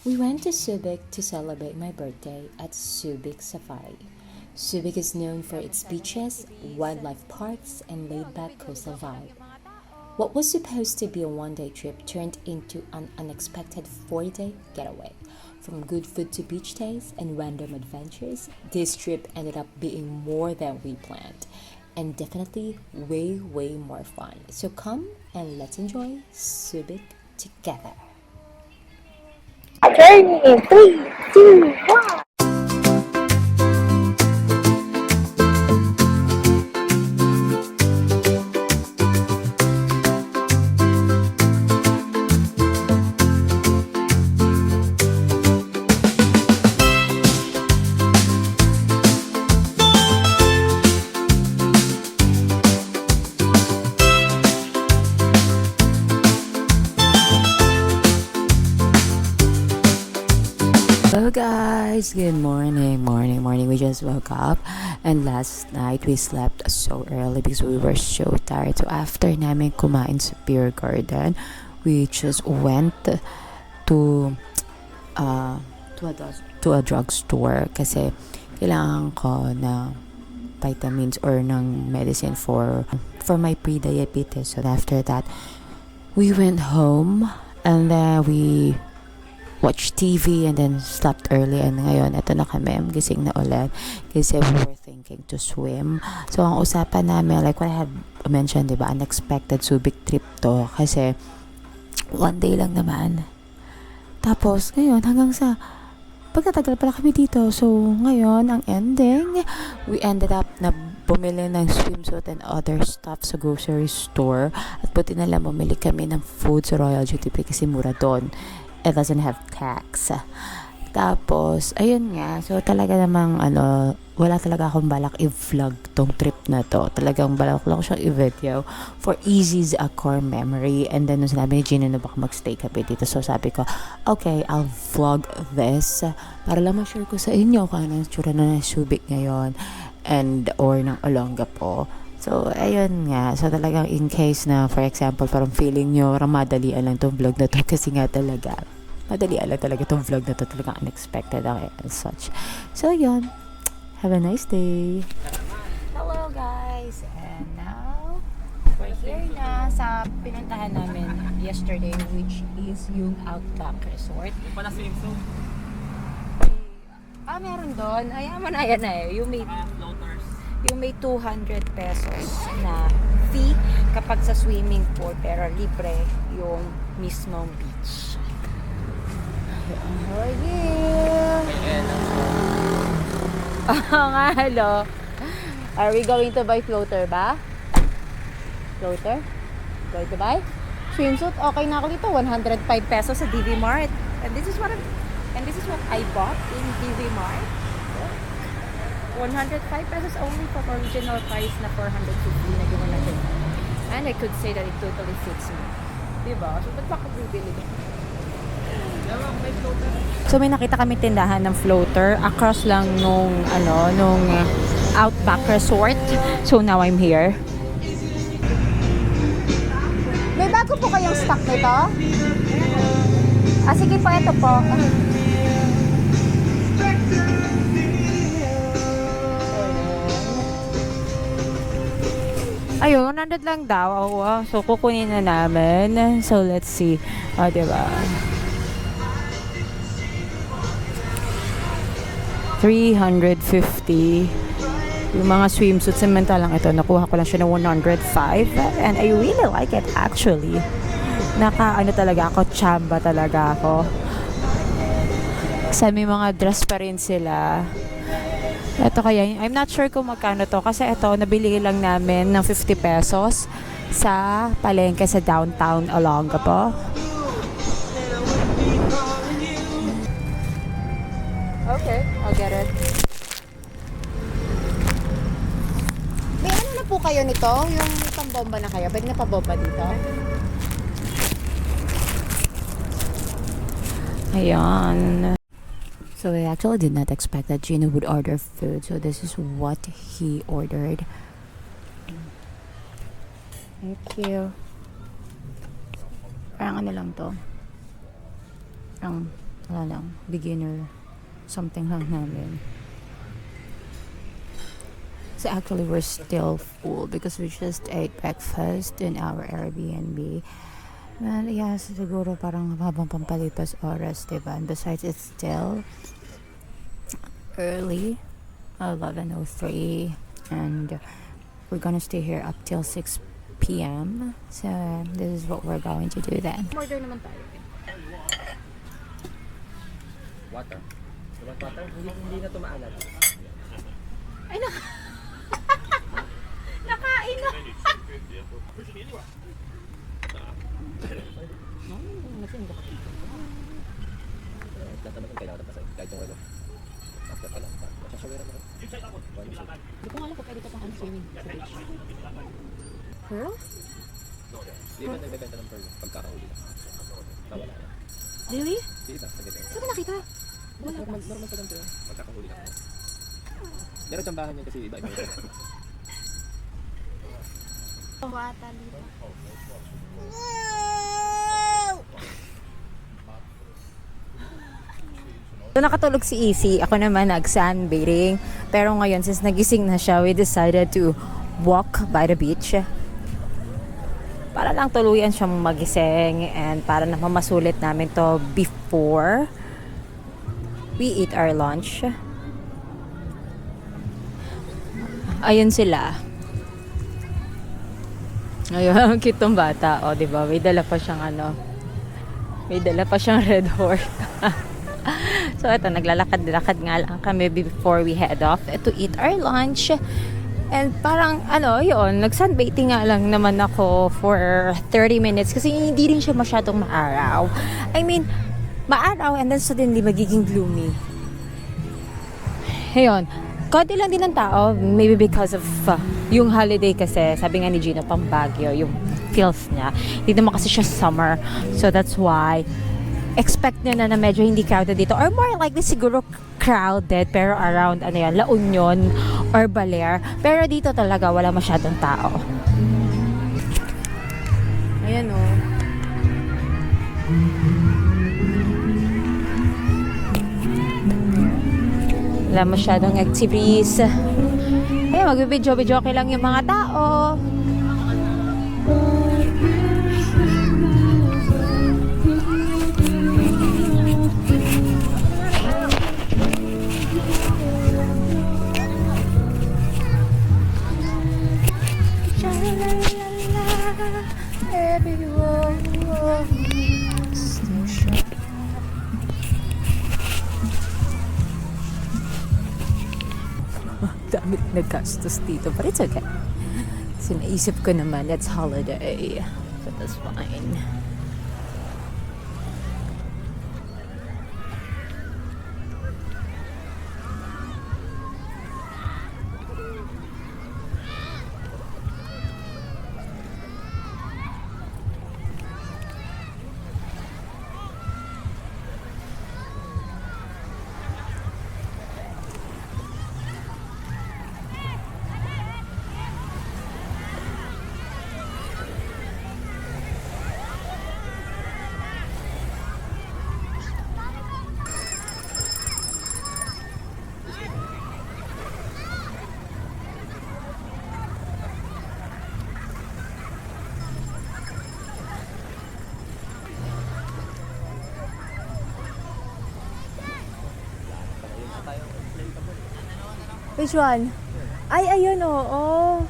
We went to Subic to celebrate my birthday at Subic Safari. Subic is known for its beaches, wildlife parks, and laid-back coastal vibe. What was supposed to be a one-day trip turned into an unexpected four-day getaway. From good food to beach days and random adventures, this trip ended up being more than we planned. And definitely way, way more fun. So come and let's enjoy Subic together. Journey in 3, 2, 1. Hello guys, good morning. We just woke up and last night we slept so early because we were so tired. So after namin kumain sa beer garden, we just went to to a drugstore kasi kailangan ko na vitamins or ng medicine for my pre-diabetes. So after that, we went home and then we watch TV and then slept early, and ngayon ito na kami, gising na ulit kasi we were thinking to swim. So ang usapan namin, like what I had mentioned, diba, unexpected Subic trip to kasi one day lang naman, tapos ngayon hanggang sa pagkatagal pala kami dito. So ngayon ang ending, we ended up na bumili ng swimsuit and other stuff sa grocery store at buti na lang bumili kami ng food sa Royal Duty Free kasi mura doon. It doesn't have tax. Tapos, ayun nga. So, talaga namang, wala talaga akong balak i-vlog tong trip na to. Talagang balak lang siyang i-video for Yzzy's core memory. And then, nung sinabi ni Gina na baka magstay kami dito. So, sabi ko, okay, I'll vlog this para lang ma-share ko sa inyo kung anong tsura na ng Subic ngayon and or ng Olongapo. So, ayun nga. So, talagang in case na, for example, parang feeling nyo, ramadalian lang tong vlog na to kasi nga talaga, madalian lang talaga tong vlog na to. Talagang unexpected and such. So, yun. Have a nice day. Hello, guys. And now, we're here na sa pinuntahan namin yesterday, which is yung Outback Resort. Yung pala swimsuit. Meron doon. Ayan mo na, yan na eh. Yung may 200 pesos na fee kapag sa swimming pool, pero libre yung mismong beach. Oh yeah! Nga, hello. Are we going to buy floater ba? Floater? Going to buy? Swimsuit? Okay na ako dito. 105 pesos sa DV Mart. And this is what I bought in DV Mart. 105 pesos only for original price na 450 na gano'n natin. And I could say that it totally fits me. Diba? So, ba't ba ako bibili doon? So, may nakita kami tindahan ng floater across lang nung Outback Resort. So, now I'm here. May bago po kayong stock nito? Sige po, ito po. Ayun, 100 lang daw. So, kukunin na namin. So, let's see. Diba? 350. Yung mga swimsuit, samantalang ito, nakuha ko lang siya na 105. And I really like it, actually. Talaga ako, chamba talaga ako. Kasi may mga dress pa rin sila. Ito kaya, I'm not sure kung magkano to kasi ito, nabili lang namin ng 50 pesos sa palengke sa downtown Olongapo. Okay, I'll get it. May ano na po kayo nito? Yung pambomba na kayo? Pwede na pabomba dito? Ayan. So I actually did not expect that Gino would order food. So this is what he ordered. Thank you. Parang ano lang to. wala lang, beginner something lang namin. So actually we're still full because we just ate breakfast in our Airbnb. Well, yeah, siguro parang habang pampalipas oras, diba? And besides, it's still early, 11:03, and we're gonna stay here up till 6 p.m. So this is what we're going to do then. Order naman tayo. Water. Water, hindi na tumaalat. Ay, nakain na. Tatabagan kailangan pa sa kahit yung ano. After pala. Masasawira mo. Hindi ko nga alam kung pwede ka pang swimming sa beach. Pearl? Hindi ba nagbebenta ng pearl pagkakahuli na? Nawala na. Really? Hindi ba? Saan ba nakita? Normal pa lang ito. Pagkakahuli na. Pero tsambahan niya kasi iba-iba. Buwatan dito. So nakatulog si Yzzy, ako naman nag-sunbathing. Pero ngayon, since nagising na siya, we decided to walk by the beach. Para lang tuluyan siyang magising and para na masulit namin to before we eat our lunch. Ayun sila. Ayun, cute tong bata. O, diba? May dala pa siyang may dala pa siyang red horse. So, ito, naglalakad-lakad nga lang kami before we head off to eat our lunch. And parang, yun, nag-sunbathing nga lang naman ako for 30 minutes kasi hindi rin siya masyadong maaraw. I mean, maaraw and then suddenly magiging gloomy. Ayun, konti lang din ng tao, maybe because of yung holiday kasi, sabi nga ni Gino, pang Baguio, yung feels niya. Hindi naman kasi siya summer. So, that's why expect nyo na medyo hindi crowded dito or more likely siguro crowded pero around La Union or Baler, pero dito talaga wala masyadong tao. Ayan o. Wala masyadong activities. Ayan, magbibidyo-bidyo okay lang yung mga tao. Dami naggastos dito, but it's okay. Kasi naisip ko naman, it's holiday. So that's fine. Which one? Ay, ayun o. Oh.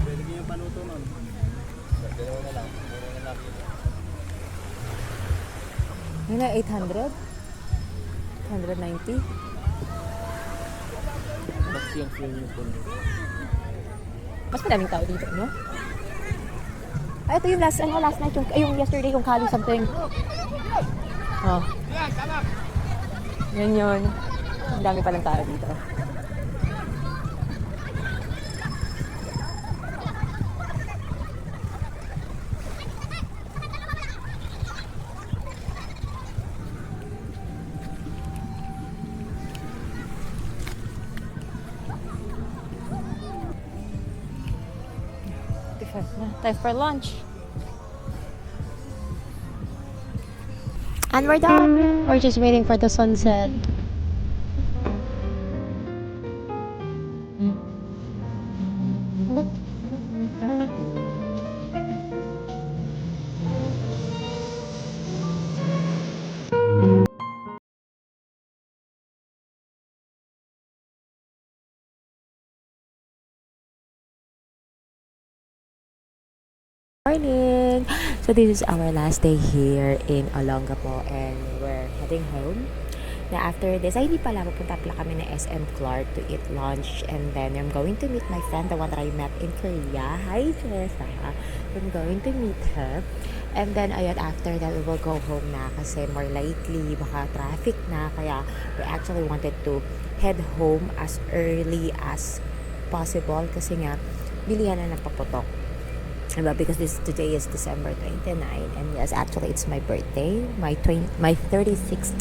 Pwede niyo yung panuto nun. Dalawa na lang. Mura na lang. Yun na, 800? 190? Mas yung swimming pool. Mas madaming tao dito, no? Ay, ito yung last night, yung yesterday, yung Kali something. Oh. Yun. Ang dami palang tao dito. Time for lunch. And we're done. We're just waiting for the sunset. Morning! So this is our last day here in Olongapo and we're heading home. Na after this, ay hindi pala, pupunta pala kami na SM Clark to eat lunch and then I'm going to meet my friend, the one that I met in Korea. Hi, Jessa! I'm going to meet her. And then, ayun, after that, we will go home na kasi more likely, baka traffic na. Kaya, we actually wanted to head home as early as possible kasi nga, bilihan na ng paputok. Because today is December 29 and yes, actually it's my birthday, my 36th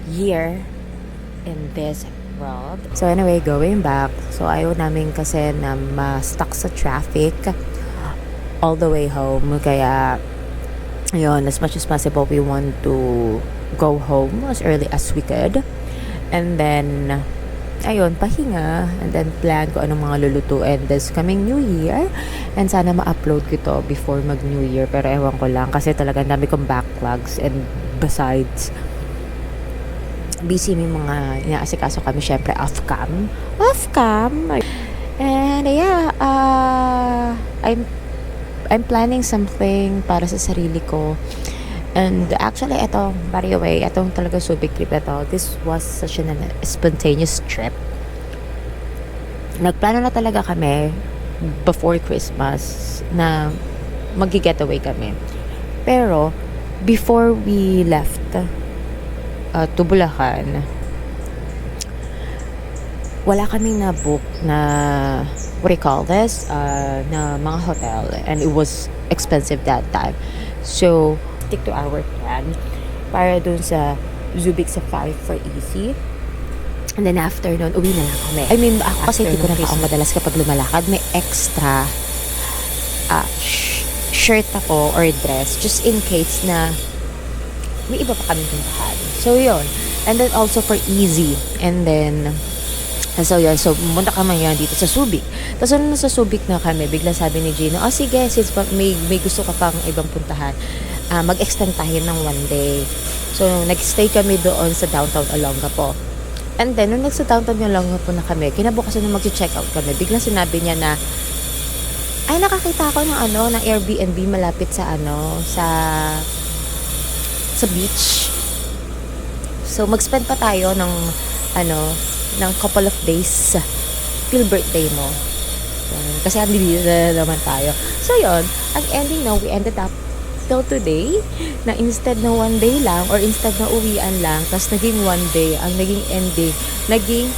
year in this world. So anyway, going back, so ayaw namin kasi na ma-stuck sa traffic all the way home, kaya ayun, as much as possible we want to go home as early as we could and then ayun, pahinga and then plan ko anong mga lulutuin this coming New Year and sana ma-upload ko to before mag New Year pero ewan ko lang kasi talagang dami kong backlogs and besides busy may mga inaasikaso kami syempre off-cam and yeah, I'm planning something para sa sarili ko. And actually, ito, by the way, itong talaga Subic trip ito, this was such an spontaneous trip. Nagplano na talaga kami before Christmas na mag-getaway kami. Pero, before we left to Bulacan, wala kaming na-book na, what do you call this, na mga hotel. And it was expensive that time. So, stick to our plan para dun sa Zoobic Safari for Yzzy. And then after nun, uwi na lang kami. I mean, ako kasi hindi ko na taong madalas kapag lumalakad, may extra shirt ako or dress just in case na may iba pa kami puntahan. So, yun. And then also for Yzzy. And then, so yun, so pumunta kami yan dito sa Subic. Tapos nung sa Subic na kami, bigla sabi ni Gino, sige, since may gusto ka pang ibang puntahan, mag-extend tayo ng one day. So, nag-stay kami doon sa downtown Olongapo. And then, nung nagsa downtown Olongapo na kami, kinabukasan nung mag-check out kami, biglang sinabi niya na, ay, nakakita ako ng Airbnb malapit sa sa beach. So, mag-spend pa tayo ng couple of days till birthday mo. Kasi hindi na naman tayo. So, yun, ang ending na, we ended up till today, na instead na one day lang, or instead na uwian lang, tas naging one day, ang naging ending, naging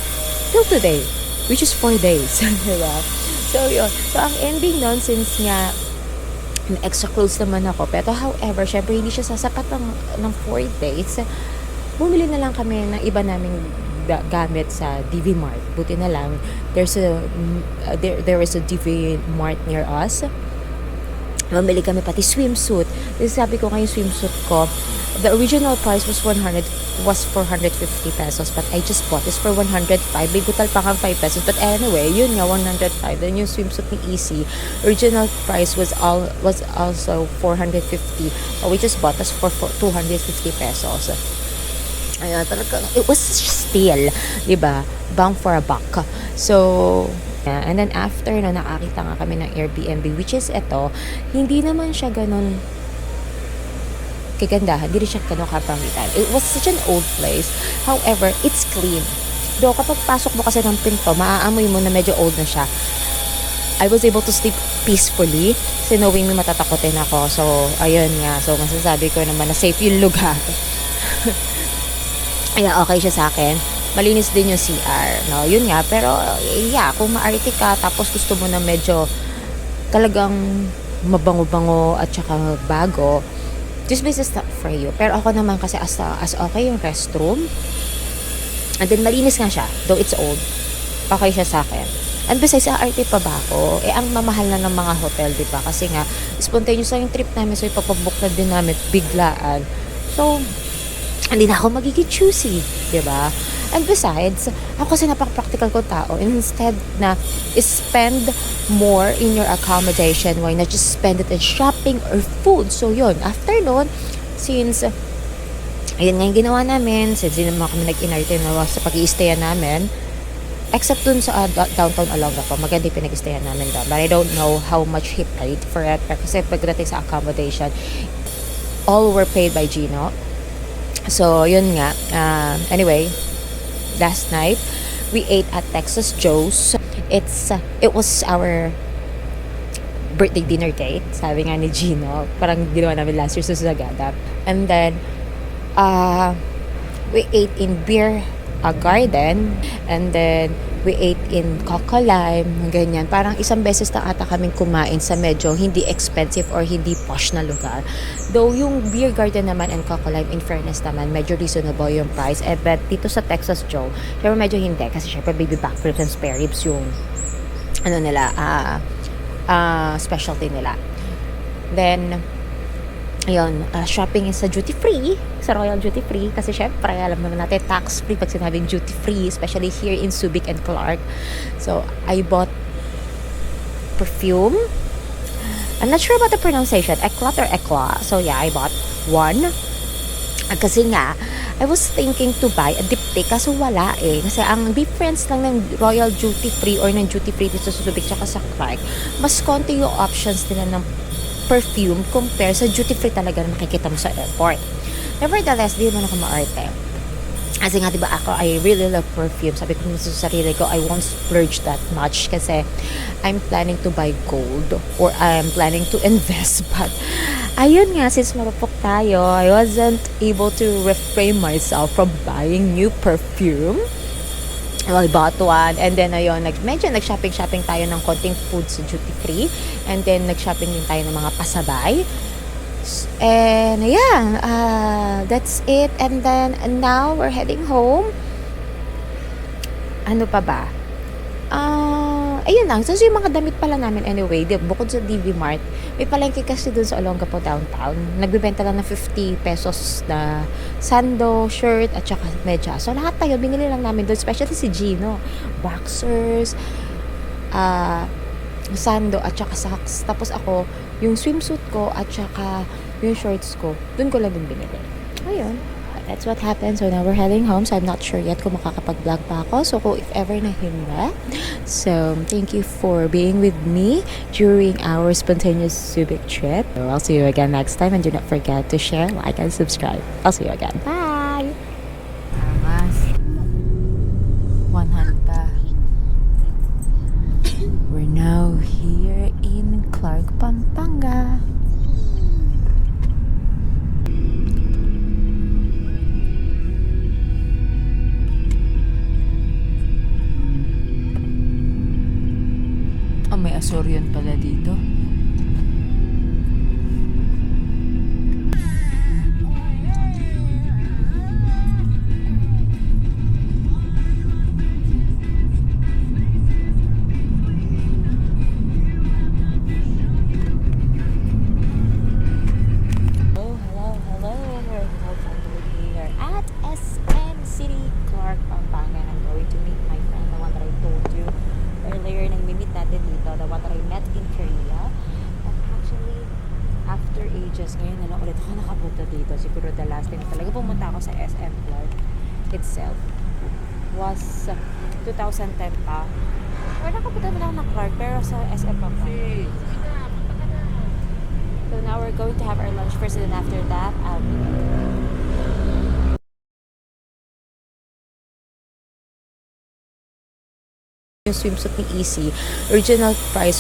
till today, which is 4 days. Diba? So, yun. So, ang ending nun, since nga, extra close naman ako, pero however, syempre, hindi siya sasapat ng 4 days, bumili na lang kami ng iba naming gamit sa DV Mart. Buti na lang, there is a DV Mart near us. Mamili kami pati swimsuit. Kasi sabi ko ngayon swimsuit ko, the original price was 450 pesos, but I just bought this for 105. May gutal pa kang 5 pesos. But anyway, yun nga, 105. Then yung swimsuit ni Yzzy, original price was also 450. We just bought this for 250 pesos. Ayun, talaga, it was steal, diba? Bang for a buck. So, and then after na nakakita nga kami ng Airbnb, which is ito, hindi naman siya ganun kagandahan, hindi rin siya ganun kapangitan. It was such an old place. However, it's clean. Do kapag pasok mo kasi ng pinto, maaamoy mo na medyo old na siya. I was able to sleep peacefully kasi knowing may matatakotin ako. So, ayun nga. So, masasabi ko naman na safe yung lugar. Yeah, okay siya sa akin. Malinis din yung CR, no? Yun nga, pero yeah, kung maarte ka tapos gusto mo na medyo talagang mabango-bango at saka bago, this place is not for you. Pero ako naman kasi as okay yung restroom, and then malinis nga siya, though it's old, okay siya sa akin. And besides, aarte pa ba ako? Ang mamahal na ng mga hotel, di ba? Kasi nga, spontaneous lang yung trip namin, so ipapabook na din namin biglaan. So, hindi na ako magiging choosy, di ba? And besides, ako kasi napaka-practical ko tao. Instead na spend more in your accommodation, why not just spend it in shopping or food? So, yun. After nun, since ayun nga yung ginawa namin, since hindi naman kami nag-entertain sa pag-i-stayan namin, except dun sa downtown Olongapo, maganda yung pinag-stayan namin doon. But I don't know how much he paid for it. Pero kasi pagdating sa accommodation, all were paid by Gino. So, yun nga. Anyway, last night, we ate at Texas Joe's. It was our birthday dinner date. Sabi nga ni Gino, parang ginawa namin last year sa Sagada. And then, we ate in Beer Garden. And then, we ate in Coco Lime, ganyan. Parang isang beses na ata kaming kumain sa medyo hindi expensive or hindi posh na lugar. Though yung Beer Garden naman and Coco Lime, in fairness naman, medyo reasonable yung price. But dito sa Texas Joe, syempre medyo hindi. Kasi syempre baby back ribs and spare ribs yung specialty nila. Then, ayun, shopping is sa duty free, sa Royal Duty Free, kasi syempre alam naman natin tax free pag sinabing duty free, especially here in Subic and Clark. So I bought perfume. I'm not sure about the pronunciation, Eclat or Eclat. So yeah, I bought one. Kasi nga, I was thinking to buy a diptyque, kaso wala eh. Kasi ang difference lang ng Royal Duty Free or ng Duty Free dito sa Subic tsaka sa Clark, mas konti yung options nila ng perfume compare sa duty free talaga na makikita mo sa airport. Nevertheless, di naman ako maarte. Kasi nga, diba ako, I really love perfume. Sabi ko sa sarili ko, I won't splurge that much kasi I'm planning to buy gold or I'm planning to invest. But, ayun nga, since marupok tayo, I wasn't able to refrain myself from buying new perfume. Well, I bought one. And then, ayun, medyo nag-shopping tayo ng konting food sa duty free. And then, nag-shopping din tayo ng mga pasabay. And, yeah, that's it. And then, now, we're heading home. Ano pa ba? Ayun lang. So, yung mga damit pala namin anyway, bukod sa DV Mart, may palengke kasi dun sa Olongapo downtown. Nagbibenta lang ng 50 pesos na sando, shirt, at saka medyas. So, lahat tayo, binili lang namin dun. Especially si Gino. Boxers, sando, at saka socks. Tapos ako, yung swimsuit ko, at saka yung shorts ko, dun ko lang din binili. Ayun. That's what happened. So now we're heading home. So I'm not sure yet kung makakapag-vlog pa ako. So if ever na hindi. So thank you for being with me during our spontaneous Subic trip. So I'll see you again next time. And do not forget to share, like, and subscribe. I'll see you again. Bye! Angas. 100 pa. We're now here in Clark, Pampanga. May Asoryan pala dito. Hello. We're now finally here at SM City, Clark, Pampanga. I'm going to meet my friend, the one that I told you earlier, nang mimit natin dito, the one that I met in Korea. And actually, after ages, ngayon na lang ulit ako nakapunta dito. Siguro the last time talaga pumunta ako sa SM Clark itself was 2010 pa. Or nakapunta na lang ng Clark, pero sa SM pa pa. So now we're going to have our lunch first, and then after that, yung swimsuit ni Yzzy, original price